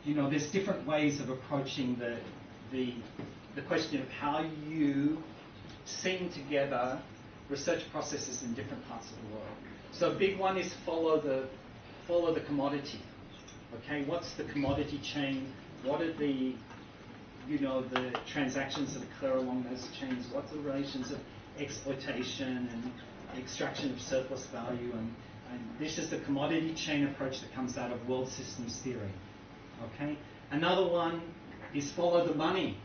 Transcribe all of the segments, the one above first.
there's different ways of approaching the question of how you seam together research processes in different parts of the world. So a big one is follow the commodity. Okay, what's the commodity chain? What are the the transactions that occur along those chains? What's the relations of exploitation and extraction of surplus value? And this is the commodity chain approach that comes out of world systems theory. Okay, another one is follow the money.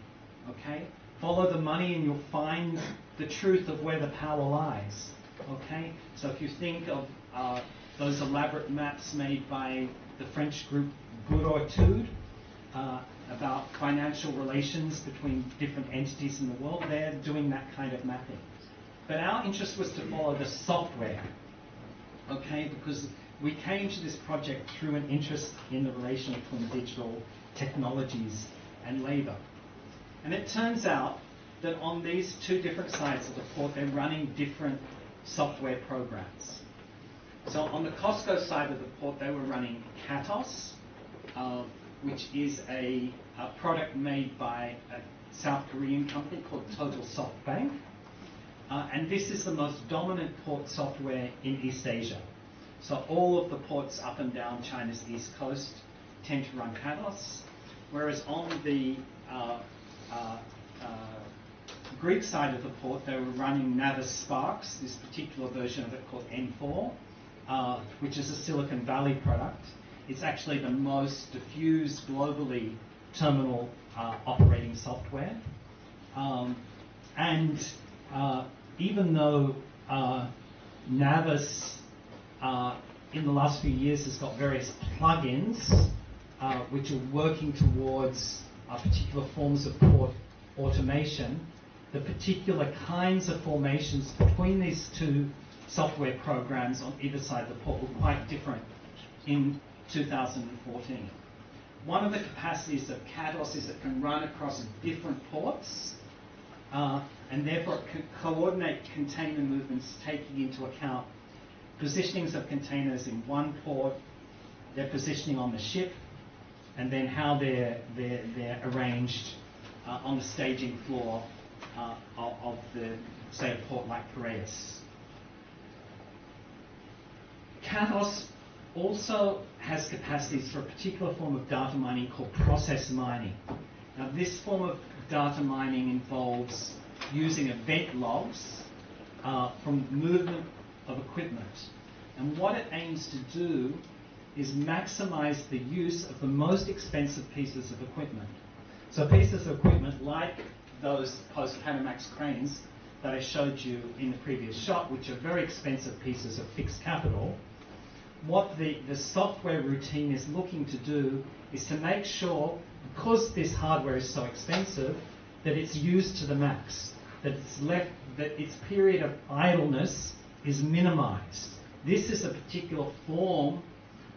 Okay, follow the money and you'll find the truth of where the power lies. Okay, so if you think of those elaborate maps made by the French group Bourreautude about financial relations between different entities in the world, they're doing that kind of mapping. But our interest was to follow the software, okay, because we came to this project through an interest in the relation between digital technologies and labour. And it turns out that on these two different sides of the port, they're running different software programs. So on the Costco side of the port, they were running Katos, which is a product made by a South Korean company called Total SoftBank. And this is the most dominant port software in East Asia. So all of the ports up and down China's east coast tend to run Katos, whereas on the Greek side of the port, they were running Navis Sparks, this particular version of it called N4, which is a Silicon Valley product. It's actually the most diffused globally terminal operating software. Even though Navis in the last few years has got various plugins which are working towards particular forms of port automation, the particular kinds of formations between these two software programs on either side of the port were quite different in 2014. One of the capacities of Katos is it can run across different ports and therefore it can coordinate container movements taking into account positionings of containers in one port, their positioning on the ship, and then how they're arranged on the staging floor of the, say, a port like Piraeus. Katos also has capacities for a particular form of data mining called process mining. Now, this form of data mining involves using event logs from movement of equipment. And what it aims to do is maximize the use of the most expensive pieces of equipment. So pieces of equipment like those post-Panamax cranes that I showed you in the previous shot, which are very expensive pieces of fixed capital, what the software routine is looking to do is to make sure, because this hardware is so expensive, that it's used to the max, that its period of idleness is minimized. This is a particular form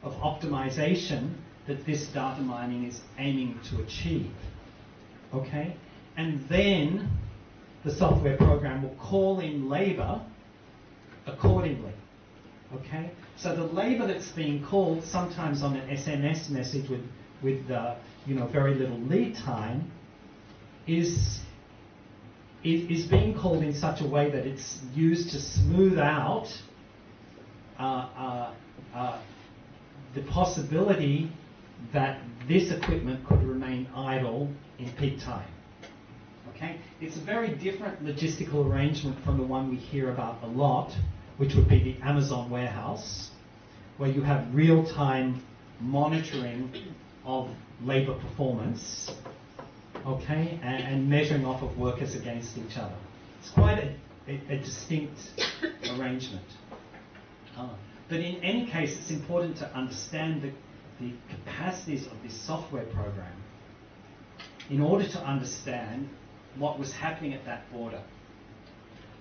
of optimization that this data mining is aiming to achieve. Okay? And then the software program will call in labor accordingly. Okay? So the labor that's being called, sometimes on an SMS message with very little lead time, is being called in such a way that it's used to smooth out the possibility that this equipment could remain idle in peak time. Okay? It's a very different logistical arrangement from the one we hear about a lot, which would be the Amazon warehouse, where you have real-time monitoring of labor performance, okay, and measuring off of workers against each other. It's quite a distinct arrangement. But in any case, it's important to understand the capacities of this software program in order to understand what was happening at that border.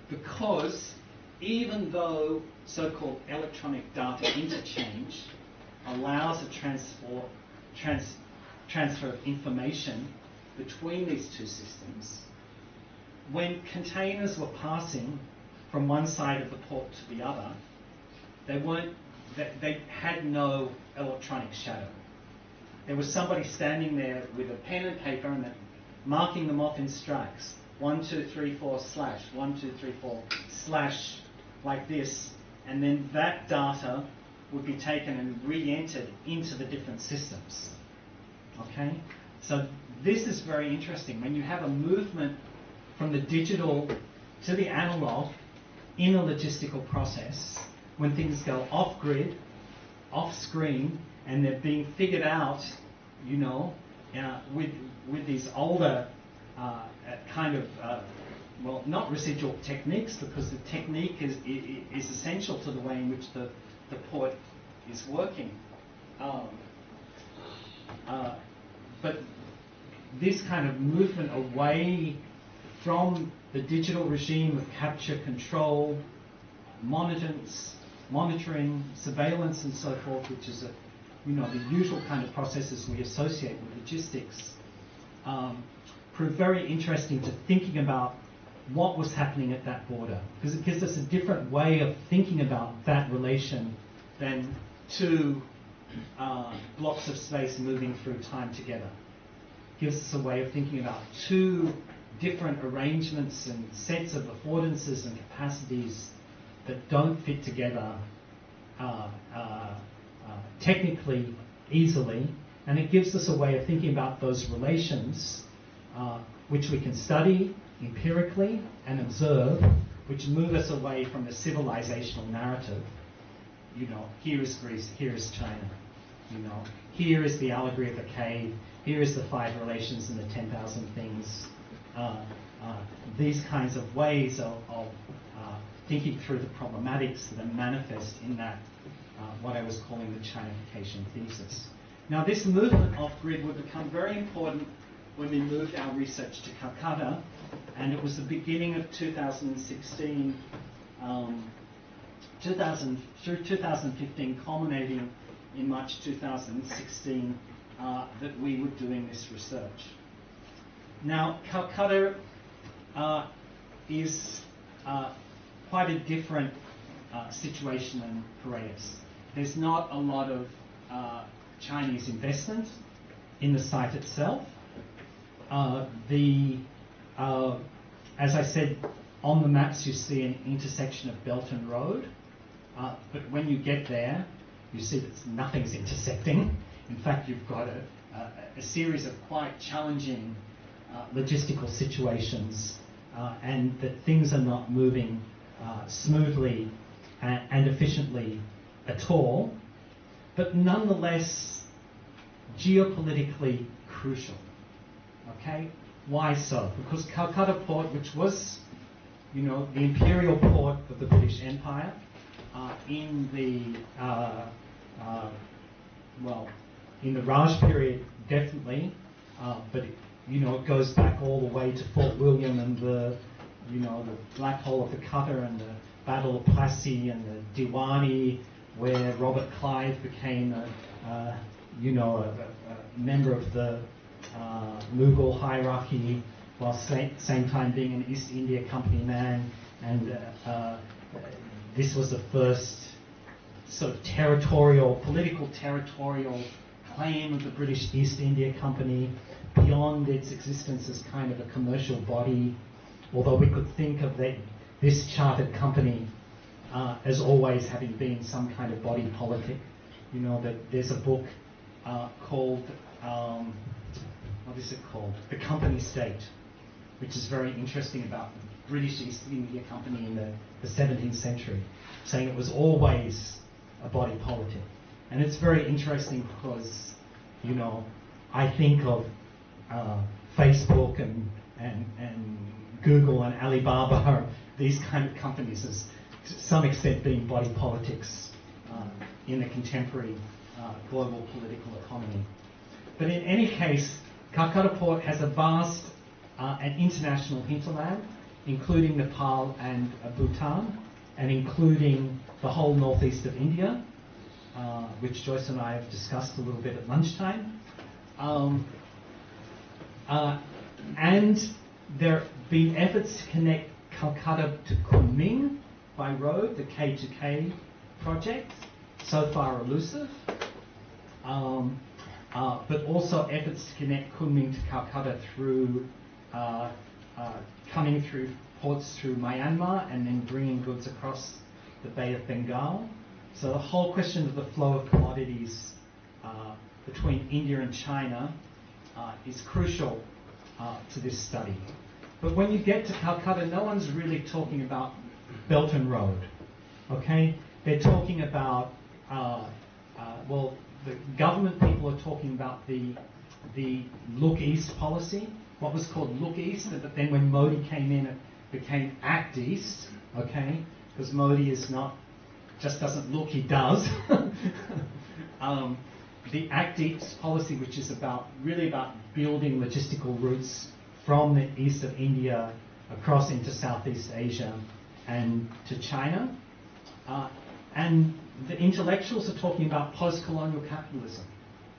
Because even though so-called electronic data interchange allows a transfer of information between these two systems, when containers were passing from one side of the port to the other, they had no electronic shadow. there was somebody standing there with a pen and paper and marking them off in strikes. 1, 2, 3, 4 slash, 1, 2, 3, 4 slash, like this, and then that data would be taken and re-entered into the different systems. Okay? So this is very interesting. When you have a movement from the digital to the analog in a logistical process, when things go off-grid, off-screen, and they're being figured out, you know, with these older well, not residual techniques, because the technique is essential to the way in which the port is working. But this kind of movement away from the digital regime of capture, control, monitoring, surveillance, and so forth, which is the usual kind of processes we associate with logistics, proved very interesting to thinking about what was happening at that border, because it gives us a different way of thinking about that relation than two blocks of space moving through time together. It gives us a way of thinking about two different arrangements and sets of affordances and capacities that don't fit together technically easily, and it gives us a way of thinking about those relations which we can study empirically and observe, which move us away from the civilizational narrative. You know, here is Greece, here is China. You know, here is the allegory of the cave, here is the 5 relations and the 10,000 things. These kinds of ways of thinking through the problematics that are manifest in that, what I was calling the Chinification thesis. Now, this movement off-grid would become very important when we moved our research to Calcutta, and it was the beginning of 2016, through 2015, culminating in March 2016, that we were doing this research. Now, Calcutta is quite a different situation than Piraeus. There's not a lot of Chinese investment in the site itself. As I said, on the maps you see an intersection of Belton Road, but when you get there, you see that nothing's intersecting. In fact, you've got a series of quite challenging logistical situations, and that things are not moving smoothly and efficiently at all, but nonetheless geopolitically crucial. Okay? Why so? Because Calcutta Port, which was, you know, the imperial port of the British Empire, in the in the Raj period, definitely, but it goes back all the way to Fort William and the Black Hole of the Cutter and the Battle of Plassey and the Diwani, where Robert Clive became a member of the Mughal hierarchy, while same time being an East India Company man, and this was the first sort of political territorial claim of the British East India Company beyond its existence as kind of a commercial body, although we could think of this chartered company as always having been some kind of body politic. You know, that there's a book called, what is it called? The Company State, which is very interesting about the British East India Company in the 17th century, saying it was always a body politic. And it's very interesting because, I think of Facebook and Google and Alibaba, these kind of companies, as to some extent being body politics in the contemporary global political economy. But in any case, Calcutta Port has a vast and international hinterland, including Nepal and Bhutan, and including the whole northeast of India, which Joyce and I have discussed a little bit at lunchtime. And there have been efforts to connect Calcutta to Kunming by road, the K2K project, so far elusive. but also efforts to connect Kunming to Calcutta through coming through ports through Myanmar and then bringing goods across the Bay of Bengal. So the whole question of the flow of commodities between India and China is crucial to this study. But when you get to Calcutta, no one's really talking about Belt and Road, okay? They're talking about, well, the government people are talking about the Look East policy, what was called Look East, but then when Modi came in, it became Act East, okay? Because Modi is not, just doesn't look, he does. The Act East policy, which is really about building logistical routes from the east of India across into Southeast Asia and to China. And the intellectuals are talking about post-colonial capitalism,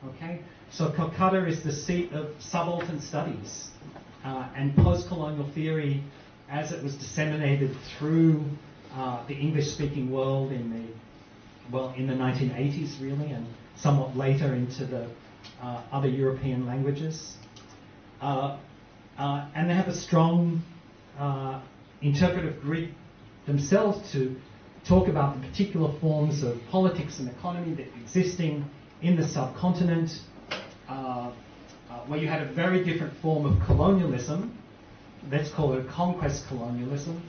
okay? So Calcutta is the seat of subaltern studies, and post-colonial theory, as it was disseminated through the English-speaking world in the 1980s, really, and somewhat later into the other European languages. And they have a strong interpretive grid themselves to talk about the particular forms of politics and economy that are existing in the subcontinent, where you had a very different form of colonialism, let's call it a conquest colonialism,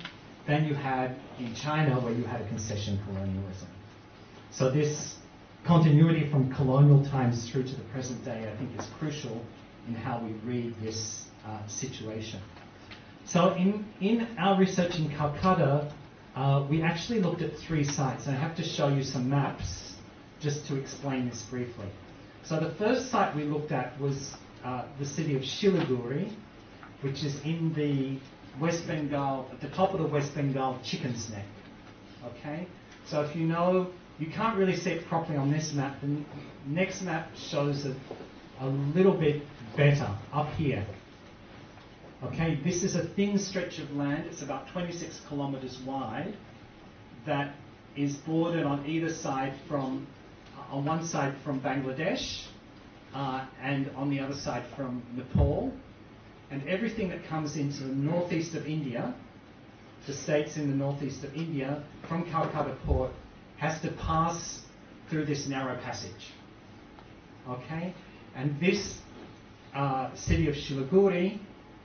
than you had in China, where you had a concession colonialism. So this continuity from colonial times through to the present day, I think, is crucial in how we read this situation. So in our research in Calcutta, we actually looked at 3 sites, and I have to show you some maps just to explain this briefly. So the first site we looked at was the city of Siliguri, which is in the West Bengal, at the top of the West Bengal Chicken's Neck. Okay? So if you know, you can't really see it properly on this map. The next map shows it a little bit better up here. Okay, this is a thin stretch of land. It's about 26 kilometers wide that is bordered on either side from, on one side from Bangladesh and on the other side from Nepal. And everything that comes into the northeast of India, the states in the northeast of India, from Calcutta port, has to pass through this narrow passage. Okay, and this city of Siliguri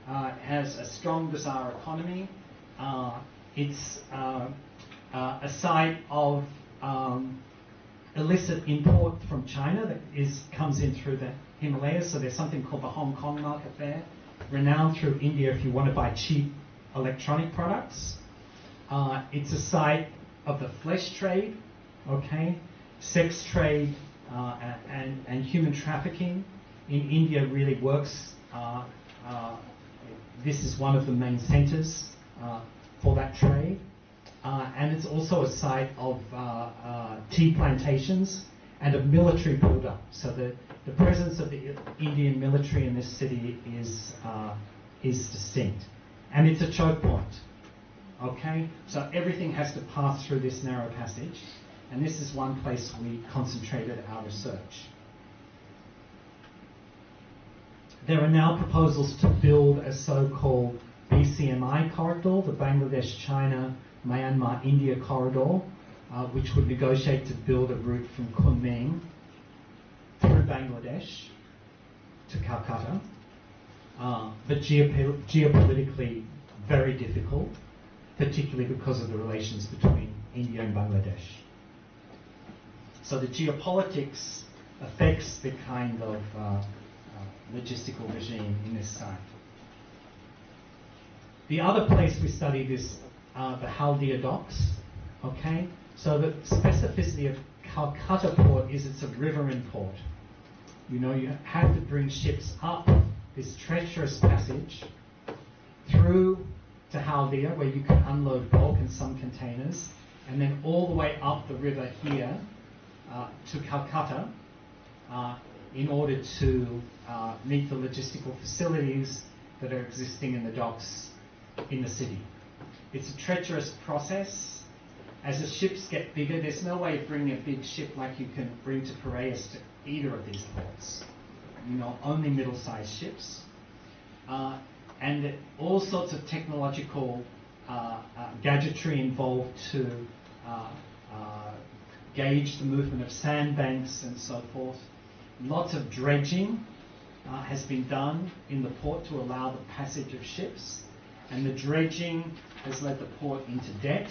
has a strong bazaar economy. It's a site of illicit import from China that comes in through the Himalayas. So there's something called the Hong Kong market there, renowned through India if you want to buy cheap electronic products. It's a site of the flesh trade, okay, sex trade, and human trafficking in India really works. This is one of the main centres for that trade. And it's also a site of tea plantations and a military build-up. So the presence of the Indian military in this city is distinct. And it's a choke point. Okay? So everything has to pass through this narrow passage. And this is one place we concentrated our research. There are now proposals to build a so-called BCMI corridor, the Bangladesh-China Myanmar-India corridor, which would negotiate to build a route from Kunming through Bangladesh to Calcutta, but geopolitically very difficult, particularly because of the relations between India and Bangladesh. So the geopolitics affects the kind of logistical regime in this site. The other place we studied is the Haldia docks. Okay, so the specificity of Calcutta port is it's a riverine port. You know, you have to bring ships up this treacherous passage through to Haldia, where you can unload bulk and some containers, and then all the way up the river here to Calcutta in order to meet the logistical facilities that are existing in the docks in the city. It's a treacherous process. As the ships get bigger, there's no way of bringing a big ship like you can bring to Piraeus to either of these ports. only middle-sized ships, and all sorts of technological gadgetry involved to gauge the movement of sandbanks and so forth. Lots of dredging has been done in the port to allow the passage of ships, and the dredging has led the port into debt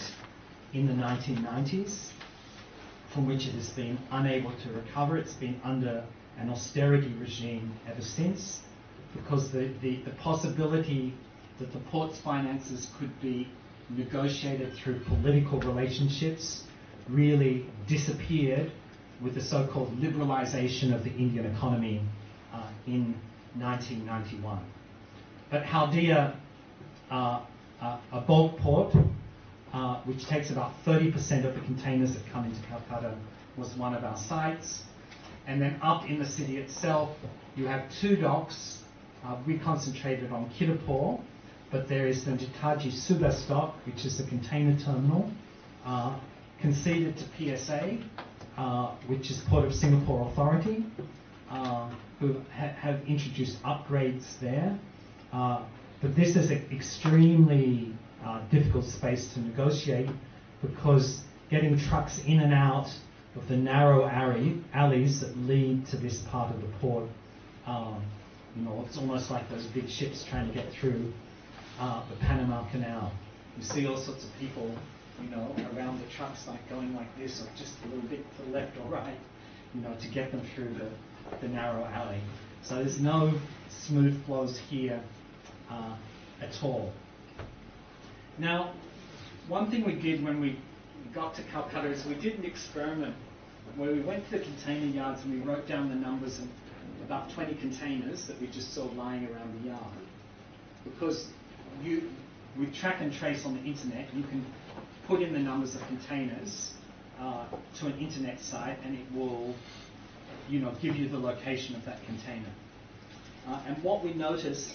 in the 1990s, from which it has been unable to recover. It's been under an austerity regime ever since, because the possibility that the port's finances could be negotiated through political relationships really disappeared with the so-called liberalization of the Indian economy in 1991. But Haldia, a bulk port, which takes about 30% of the containers that come into Calcutta, was one of our sites. And then up in the city itself, you have two docks. We concentrated on Kidapur, but there is the Netaji Subas dock, which is the container terminal, conceded to PSA, which is Port of Singapore Authority, who have introduced upgrades there. But this is an extremely difficult space to negotiate, because getting trucks in and out of the narrow alleys that lead to this part of the port, it's almost like those big ships trying to get through the Panama Canal. You see all sorts of people, around the trucks, like going like this, or just a little bit to the left or right, to get them through the narrow alley. So there's no smooth flows here at all. Now, one thing we did when we got to Calcutta is we did an experiment where we went to the container yards and we wrote down the numbers of about 20 containers that we just saw lying around the yard. Because with track and trace on the internet, you can put in the numbers of containers to an internet site, and it will, give you the location of that container. And what we noticed,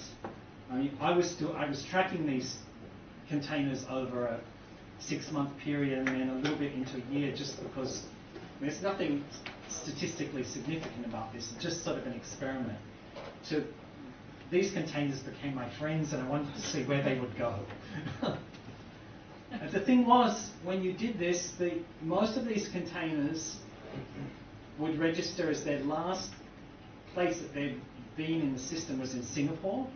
I was tracking these containers over a 6-month period and then a little bit into a year, just because there's nothing statistically significant about this. It's just sort of an experiment. These containers became my friends, and I wanted to see where they would go. And the thing was, when you did this, most of these containers would register as their last place that they'd been in the system was in Singapore.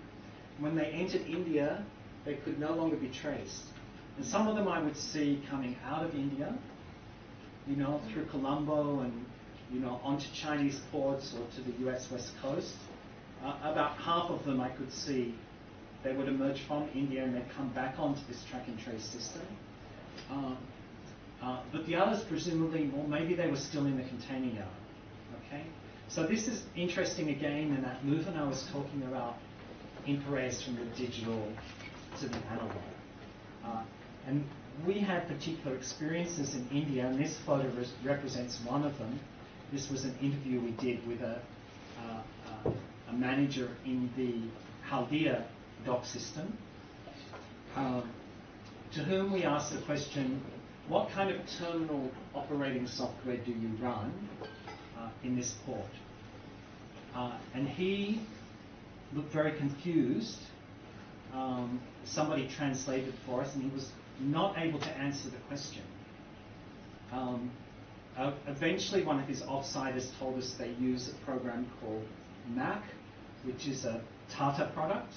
When they entered India, they could no longer be traced. And some of them I would see coming out of India, through Colombo and, onto Chinese ports or to the US West Coast. About half of them I could see, they would emerge from India and they'd come back onto this track and trace system. But the others, presumably, well, maybe they were still in the container yard. Okay? So this is interesting again in that movement I was talking about in Piraeus, from the digital to the analog. And we had particular experiences in India, and this photo represents one of them. This was an interview we did with a manager in the Haldia dock system, to whom we asked the question, what kind of terminal operating software do you run in this port? And he looked very confused. Somebody translated for us, and he was not able to answer the question. Eventually, one of his offsiders told us they use a program called MAC, which is a Tata product,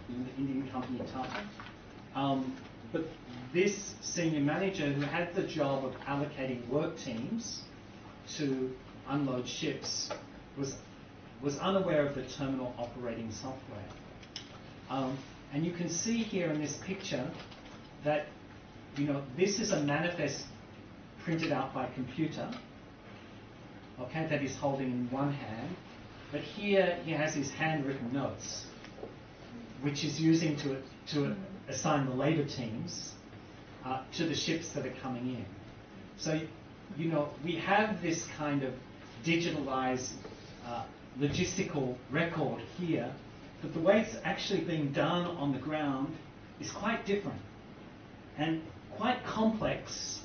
the Indian company Tata. But this senior manager, who had the job of allocating work teams to unload ships, was unaware of the terminal operating software. And you can see here in this picture that, this is a manifest printed out by computer, okay, that he's holding in one hand. But here he has his handwritten notes, which he's using to assign the labor teams to the ships that are coming in. So, we have this kind of digitalized logistical record here, but the way it's actually being done on the ground is quite different and quite complex,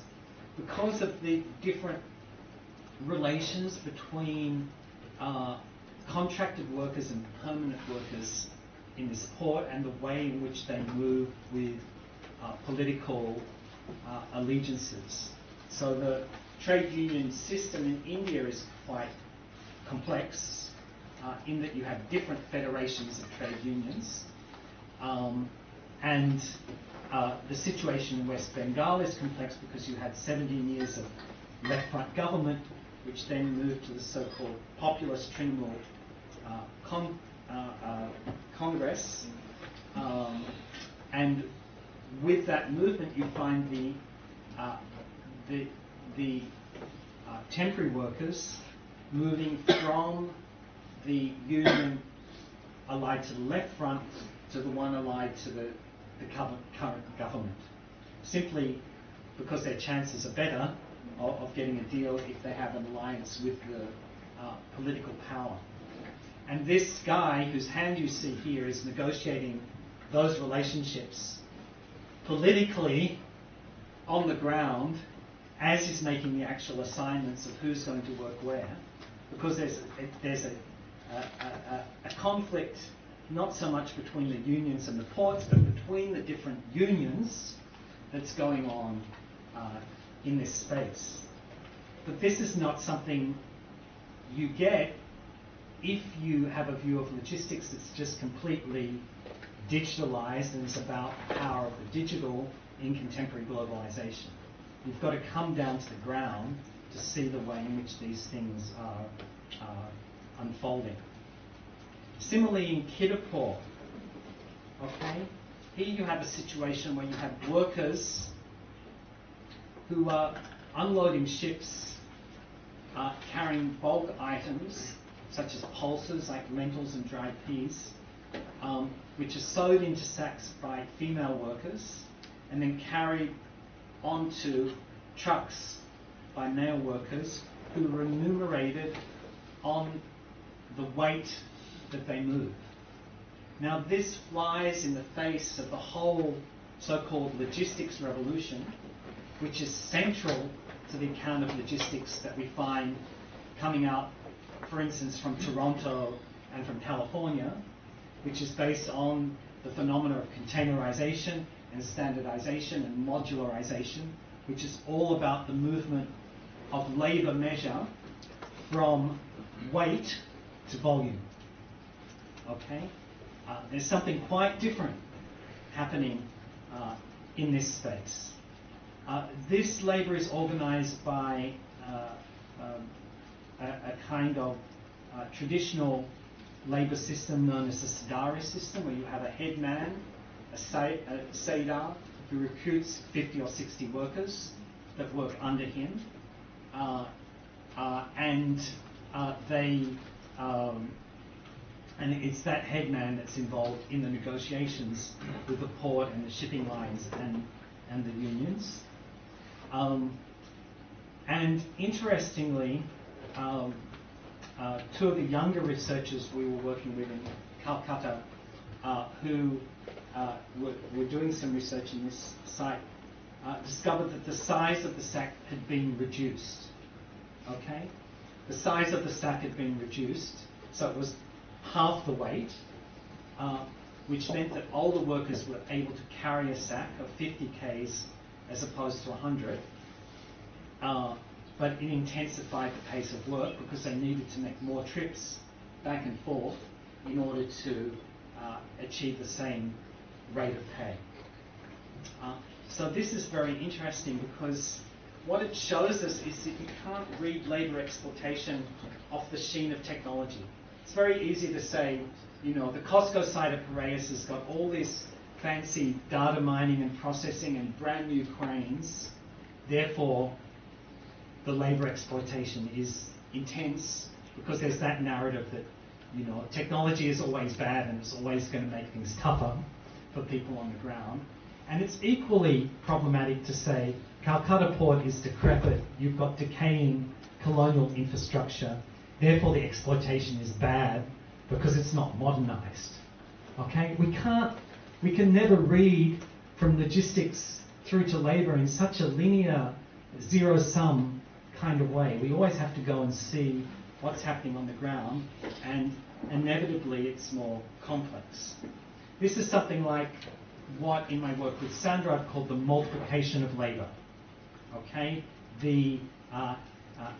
because of the different relations between contracted workers and permanent workers in this port and the way in which they move with political allegiances. So the trade union system in India is quite complex in that you have different federations of trade unions. And the situation in West Bengal is complex because you had 17 years of left-front government, which then moved to the so-called populist Trinamool Congress. And with that movement, you find the temporary workers moving from the union allied to the left front to the one allied to the current government, simply because their chances are better of getting a deal if they have an alliance with the political power. And this guy, whose hand you see here, is negotiating those relationships politically on the ground as he's making the actual assignments of who's going to work where, because there's a conflict not so much between the unions and the ports, but between the different unions that's going on in this space. But this is not something you get if you have a view of logistics that's just completely digitalized and it's about the power of the digital in contemporary globalization. You've got to come down to the ground to see the way in which these things are unfolding. Similarly in Kidapur, okay, here you have a situation where you have workers who are unloading ships, carrying bulk items such as pulses like lentils and dried peas, which are sewed into sacks by female workers and then carried onto trucks by male workers who are remunerated on the weight that they move. Now this flies in the face of the whole so-called logistics revolution, which is central to the account of logistics that we find coming out, for instance, from Toronto and from California, which is based on the phenomena of containerization and standardization and modularization, which is all about the movement of labor measure from weight to volume. Okay? There's something quite different happening in this space. This labor is organized by a kind of traditional labor system known as the Sadari system, where you have a head man, a Saydar, who recruits 50 or 60 workers that work under him, and it's that headman that's involved in the negotiations with the port and the shipping lines and the unions. And interestingly, two of the younger researchers we were working with in Calcutta who were doing some research in this site discovered that the size of the sack had been reduced. Okay? The size of the sack had been reduced, so it was half the weight, which meant that older workers were able to carry a sack of 50 k's as opposed to 100. But it intensified the pace of work because they needed to make more trips back and forth in order to achieve the same rate of pay. So this is very interesting because what it shows us is that you can't read labour exploitation off the sheen of technology. It's very easy to say, you know, the Costco side of Piraeus has got all this fancy data mining and processing and brand new cranes, therefore the labour exploitation is intense because there's that narrative that, you know, technology is always bad and it's always going to make things tougher for people on the ground. And it's equally problematic to say Calcutta Port is decrepit, you've got decaying colonial infrastructure, therefore the exploitation is bad because it's not modernised. Okay? We can never read from logistics through to labour in such a linear, zero-sum kind of way. We always have to go and see what's happening on the ground, and inevitably it's more complex. This is something like what in my work with Sandra I've called the multiplication of labour. Okay, the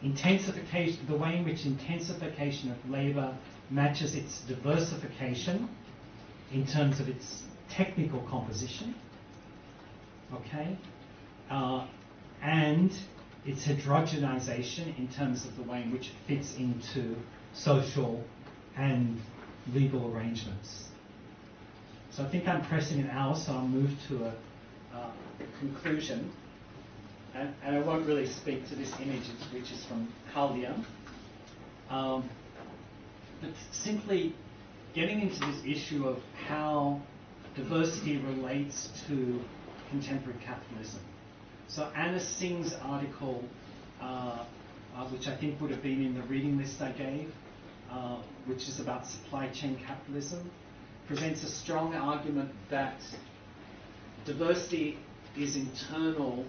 intensification, the way in which intensification of labour matches its diversification in terms of its technical composition. Okay, and its heterogenization in terms of the way in which it fits into social and legal arrangements. So I think I'm pressing an hour, so I'll move to a conclusion. And I won't really speak to this image, which is from Haldia. But simply getting into this issue of how diversity relates to contemporary capitalism. So Anna Singh's article, which I think would have been in the reading list I gave, which is about supply chain capitalism, presents a strong argument that diversity is internal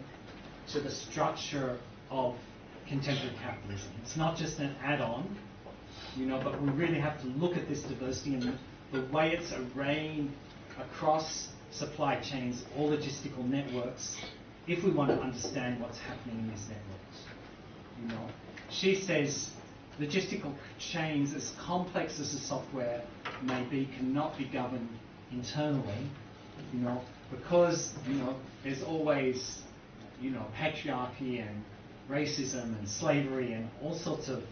to the structure of contemporary capitalism. It's not just an add-on, but we really have to look at this diversity and the way it's arrayed across supply chains or logistical networks if we want to understand what's happening in these networks. She says logistical chains, as complex as the software may be, cannot be governed internally, because there's always patriarchy and racism and slavery and all sorts of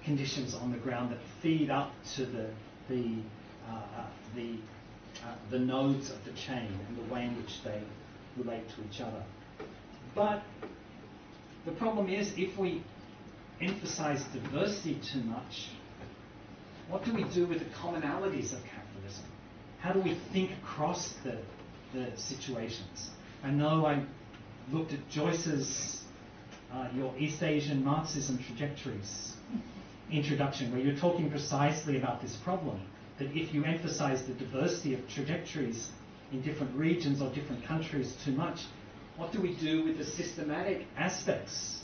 conditions on the ground that feed up to the nodes of the chain and the way in which they relate to each other. But the problem is, if we emphasize diversity too much, what do we do with the commonalities of capitalism? How do we think across the situations? I know I looked at Joyce's your East Asian Marxism trajectories introduction, where you're talking precisely about this problem, that if you emphasize the diversity of trajectories in different regions or different countries too much, what do we do with the systematic aspects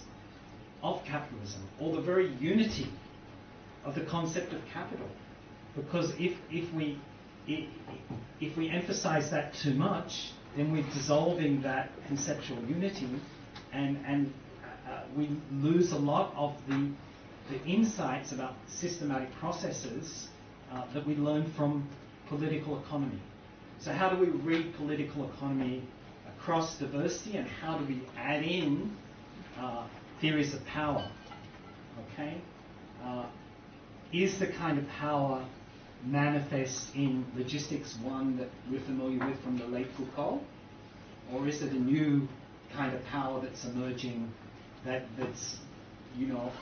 of capitalism, or the very unity of the concept of capital? Because if we emphasize that too much, then we're dissolving that conceptual unity, and we lose a lot of the insights about systematic processes that we learn from political economy. So how do we read political economy across diversity, and how do we add in theories of power? Okay, is the kind of power manifest in logistics one that we're familiar with from the late Foucault, or is it a new kind of power that's emerging that's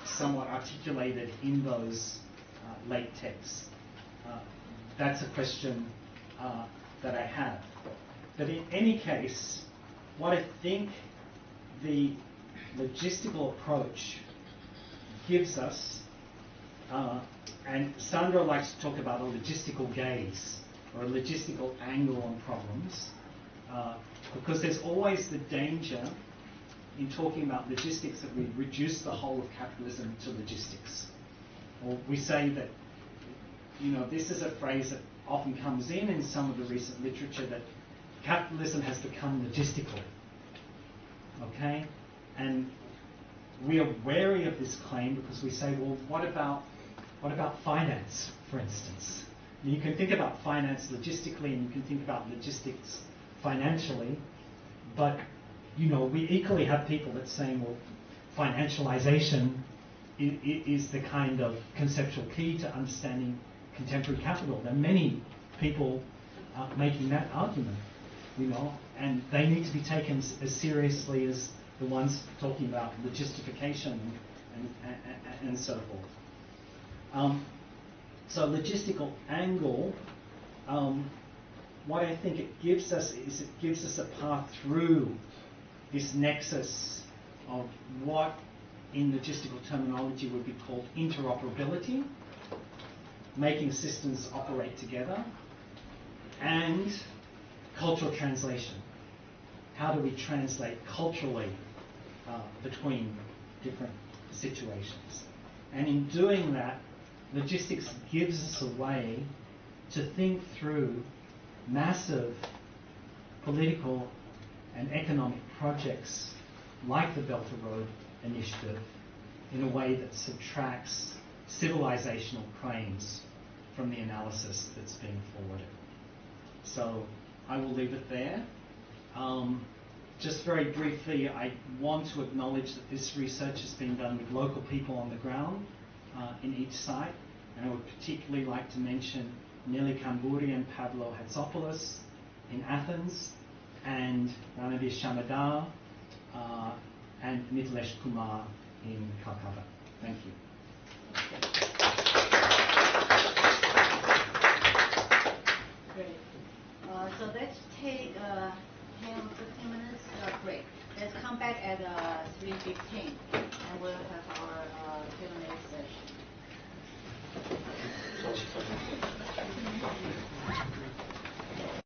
somewhat articulated in those late texts? That's a question that I have. But in any case, what I think the logistical approach gives us, and Sandra likes to talk about a logistical gaze or a logistical angle on problems, because there's always the danger in talking about logistics that we reduce the whole of capitalism to logistics. Or we say that, this is a phrase that often comes in some of the recent literature, that capitalism has become logistical. Okay? And we are wary of this claim because we say, well, what about finance, for instance? You can think about finance logistically, and you can think about logistics financially, but we equally have people that's saying, well, financialization is the kind of conceptual key to understanding contemporary capital. There are many people making that argument, and they need to be taken as seriously as the ones talking about logistification and so forth. So logistical angle, what I think it gives us is it gives us a path through this nexus of what in logistical terminology would be called interoperability, making systems operate together, and cultural translation. How do we translate culturally between different situations? And in doing that, logistics gives us a way to think through massive political and economic projects like the Belt and Road Initiative in a way that subtracts civilizational claims from the analysis that's being forwarded. So I will leave it there. Just very briefly, I want to acknowledge that this research has been done with local people on the ground in each site, and I would particularly like to mention Nelly Kamburi and Pavlo Hatsopoulos in Athens, and Ranabir Shamadar and Mithilesh Kumar in Calcutta. Thank you. Great. So let's take a 10 or 15 minutes break. Let's come back at 3:15, and we'll have our Q&A session.